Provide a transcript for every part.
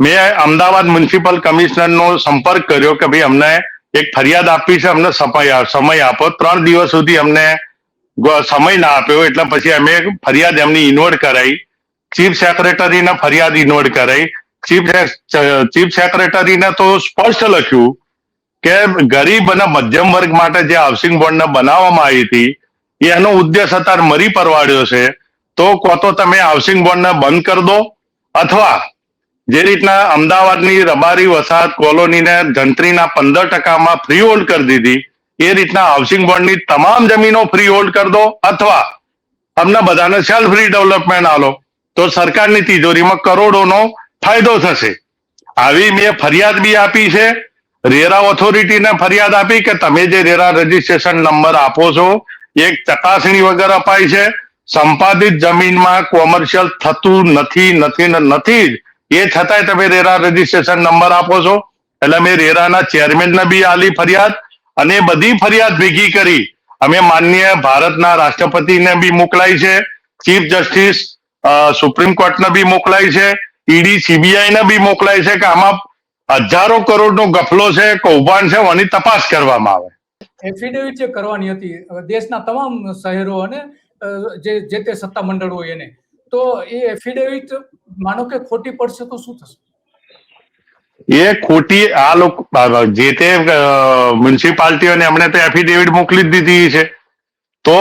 મેં અમદાવાદ મ્યુનિસિપલ કમિશનરનો સંપર્ક કર્યો કે ભાઈ અમને એક ફરિયાદ આપવી છે, અમને સમય આપો. 3 દિવસ સુધી અમને સમય ના આપ્યો. એટલે પછી અમે ફરિયાદ એમની ઇન્વર્ટ કરાઈ. ચીફ સેક્રેટરીને ફરિયાદ ઇન્વર્ટ કરાઈ. ચીફ સેક્રેટરીને તો સ્પષ્ટ લખ્યું કે ગરીબ અને મધ્યમ વર્ગ માટે જે હાઉસિંગ બોર્ડને બનાવવામાં આવી હતી એનો ઉદ્દેશ અત્યારે મરી પરવાડ્યો છે. તો કો તો તમે હાઉસિંગ બોર્ડને બંધ કરી દો, અથવા જે રીતના અમદાવાદની રબારી વસાહત કોલોનીને જંત્રીના 15% ફ્રી હોલ્ડ કરી દીધી એ રીતના હાઉસિંગ બોર્ડની તમામ જમીનો ફ્રી હોલ્ડ કરી દો, અથવા અમને બધાને સેલ્ફ રીડેવલપમેન્ટ આલો, તો સરકારની તિજોરીમાં કરોડોનો ફાયદો થશે. આવી મેં ફરિયાદ બી આપી છે. રેરા ઓથોરિટીને ફરિયાદ આપી કે તમે જે રેરા રજીસ્ટ્રેશન નંબર આપો છો એક ચકાસણી વગર અપાય છે. સંપાદિત જમીનમાં કોમર્શિયલ થતું નથી જ, એ છતાંય તમે રેરા રજીસ્ટ્રેશન નંબર આપો છો. એટલે મેં રેરાના ચેરમેનને બી આલી ફરિયાદ, અને બધી ફરિયાદ ભેગી કરી અમે માનનીય ભારતના રાષ્ટ્રપતિને બી મોકલાઈ છે, ચીફ જસ્ટિસ સુપ્રીમ કોર્ટને બી મોકલાઈ છે, ઈડી સીબીઆઈને બી મોકલાય છે કે આમાં હજારો કરોડનો ગફલો છે, કૌભાંડ છે, આની તપાસ કરવામાં આવે. એફિડેવિટ જે કરવાની હતી દેશના તમામ શહેરો અને જે તે સત્તા મંડળ હોય એને, તો એ એફિડેવિટ માનો કે ખોટી પડશે તો શું થશે? એ ખોટી આ લોકો જે તે મ્યુનિસિપાલિટીઓને એમણે તો એફિડેવિટ મોકલી જ દીધી છે. તો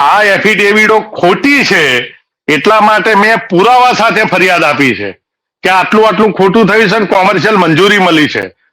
આ એફિડેવિટો ખોટી છે એટલા માટે મેં પુરાવા સાથે ફરિયાદ આપી છે કે આટલું ખોટું થયું છે, કોમર્શિયલ મંજૂરી મળી છે.